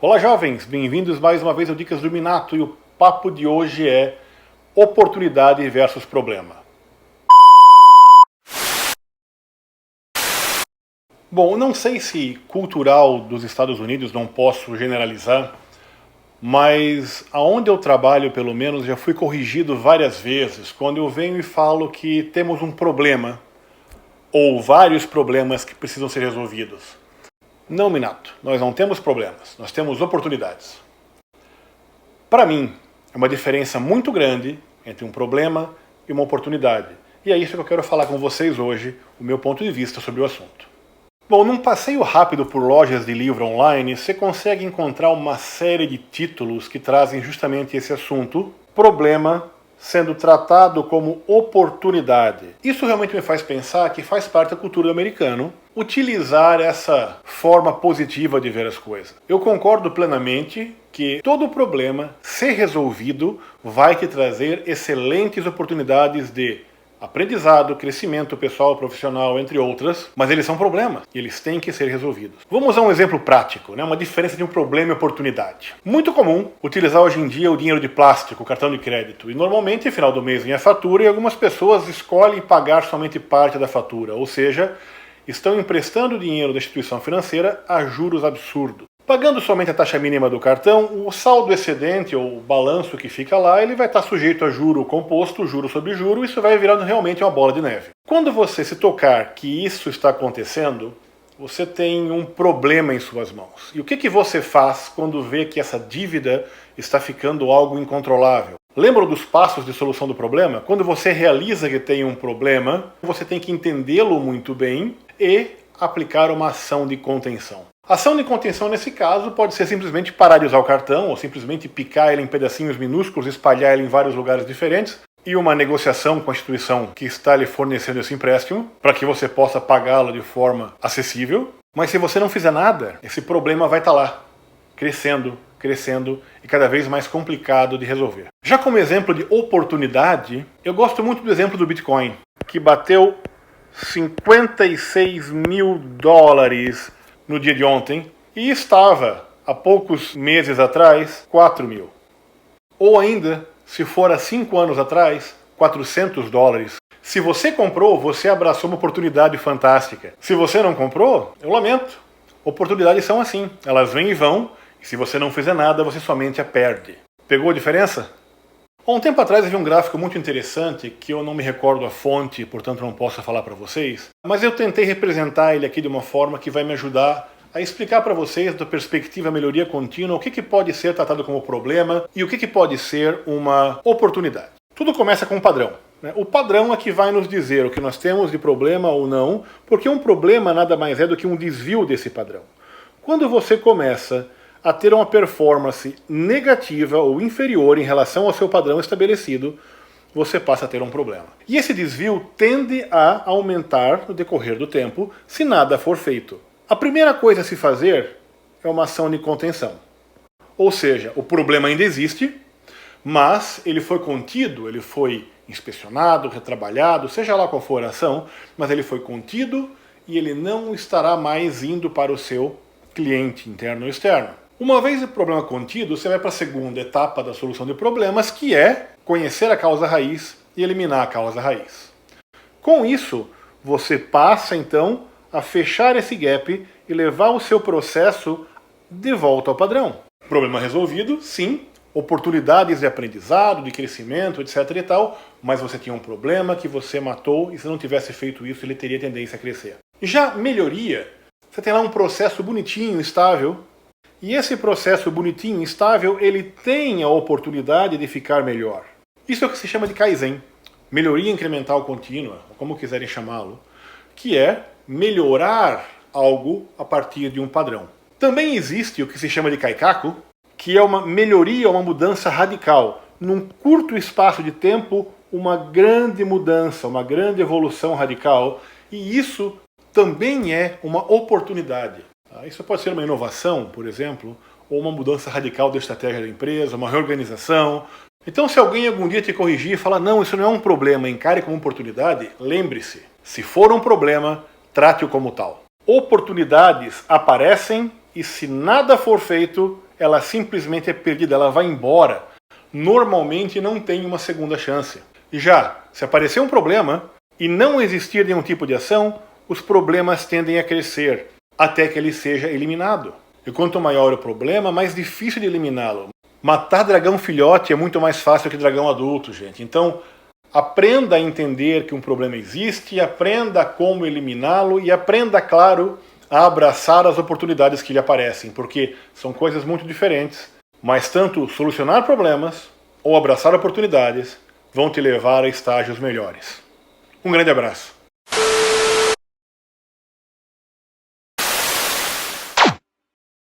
Olá jovens, bem-vindos mais uma vez ao Dicas do Minato e o papo de hoje é oportunidade versus problema. Bom, não sei se cultural dos Estados Unidos, não posso generalizar, mas aonde eu trabalho pelo menos já fui corrigido várias vezes quando eu venho e falo que temos um problema ou vários problemas que precisam ser resolvidos. Não, Minato, nós não temos problemas, nós temos oportunidades. Para mim, é uma diferença muito grande entre um problema e uma oportunidade. E é isso que eu quero falar com vocês hoje, o meu ponto de vista sobre o assunto. Bom, num passeio rápido por lojas de livro online, você consegue encontrar uma série de títulos que trazem justamente esse assunto, problema sendo tratado como oportunidade. Isso realmente me faz pensar que faz parte da cultura do americano utilizar essa forma positiva de ver as coisas. Eu concordo plenamente que todo problema, se resolvido, vai te trazer excelentes oportunidades de aprendizado, crescimento pessoal, profissional, entre outras, mas eles são problemas e eles têm que ser resolvidos. Vamos usar um exemplo prático, uma diferença de um problema e oportunidade. Muito comum utilizar hoje em dia o dinheiro de plástico, o cartão de crédito, e normalmente, no final do mês, vem a fatura e algumas pessoas escolhem pagar somente parte da fatura, ou seja, estão emprestando dinheiro da instituição financeira a juros absurdos. Pagando somente a taxa mínima do cartão, o saldo excedente ou o balanço que fica lá, ele vai estar sujeito a juro composto, juro sobre juro, e isso vai virando realmente uma bola de neve. Quando você se tocar que isso está acontecendo, você tem um problema em suas mãos. E o que você faz quando vê que essa dívida está ficando algo incontrolável? Lembra dos passos de solução do problema? Quando você realiza que tem um problema, você tem que entendê-lo muito bem e aplicar uma ação de contenção. Ação de contenção, nesse caso, pode ser simplesmente parar de usar o cartão, ou simplesmente picar ele em pedacinhos minúsculos, espalhar ele em vários lugares diferentes, e uma negociação com a instituição que está lhe fornecendo esse empréstimo, para que você possa pagá-lo de forma acessível. Mas se você não fizer nada, esse problema vai estar lá, crescendo, crescendo e cada vez mais complicado de resolver. Já como exemplo de oportunidade, eu gosto muito do exemplo do Bitcoin, que bateu $56 mil no dia de ontem e estava, há poucos meses atrás, 4 mil. Ou ainda, se for há 5 anos atrás, $400. Se você comprou, você abraçou uma oportunidade fantástica. Se você não comprou, eu lamento. Oportunidades são assim, elas vêm e vão, e se você não fizer nada, você somente a perde. Pegou a diferença? Há um tempo atrás eu vi um gráfico muito interessante, que eu não me recordo a fonte, portanto não posso falar para vocês, mas eu tentei representar ele aqui de uma forma que vai me ajudar a explicar para vocês, da perspectiva melhoria contínua, o que pode ser tratado como problema e o que pode ser uma oportunidade. Tudo começa com um padrão. O padrão é que vai nos dizer o que nós temos de problema ou não, porque um problema nada mais é do que um desvio desse padrão. Quando você começa a ter uma performance negativa ou inferior em relação ao seu padrão estabelecido, você passa a ter um problema. E esse desvio tende a aumentar no decorrer do tempo se nada for feito. A primeira coisa a se fazer é uma ação de contenção. Ou seja, o problema ainda existe, mas ele foi contido, ele foi inspecionado, retrabalhado, seja lá qual for a ação, mas ele foi contido e ele não estará mais indo para o seu cliente interno ou externo. Uma vez o problema contido, você vai para a segunda etapa da solução de problemas, que é conhecer a causa raiz e eliminar a causa raiz. Com isso, você passa então a fechar esse gap e levar o seu processo de volta ao padrão. Problema resolvido, sim, oportunidades de aprendizado, de crescimento, etc e tal, mas você tinha um problema que você matou e se não tivesse feito isso, ele teria tendência a crescer. Já melhoria, você tem lá um processo bonitinho, estável, e esse processo bonitinho, estável, ele tem a oportunidade de ficar melhor. Isso é o que se chama de Kaizen, melhoria incremental contínua, como quiserem chamá-lo, que é melhorar algo a partir de um padrão. Também existe o que se chama de Kaikaku, que é uma melhoria, uma mudança radical. Num curto espaço de tempo, uma grande mudança, uma grande evolução radical, e isso também é uma oportunidade. Isso pode ser uma inovação, por exemplo, ou uma mudança radical da estratégia da empresa, uma reorganização. Então, se alguém algum dia te corrigir e falar, não, isso não é um problema, encare como oportunidade, lembre-se, se for um problema, trate-o como tal. Oportunidades aparecem e se nada for feito, ela simplesmente é perdida, ela vai embora. Normalmente não tem uma segunda chance. E já, se aparecer um problema e não existir nenhum tipo de ação, os problemas tendem a crescer até que ele seja eliminado. E quanto maior o problema, mais difícil de eliminá-lo. Matar dragão filhote é muito mais fácil que dragão adulto, gente. Então, aprenda a entender que um problema existe, aprenda como eliminá-lo e aprenda, claro, a abraçar as oportunidades que lhe aparecem, porque são coisas muito diferentes, mas tanto solucionar problemas ou abraçar oportunidades vão te levar a estágios melhores. Um grande abraço.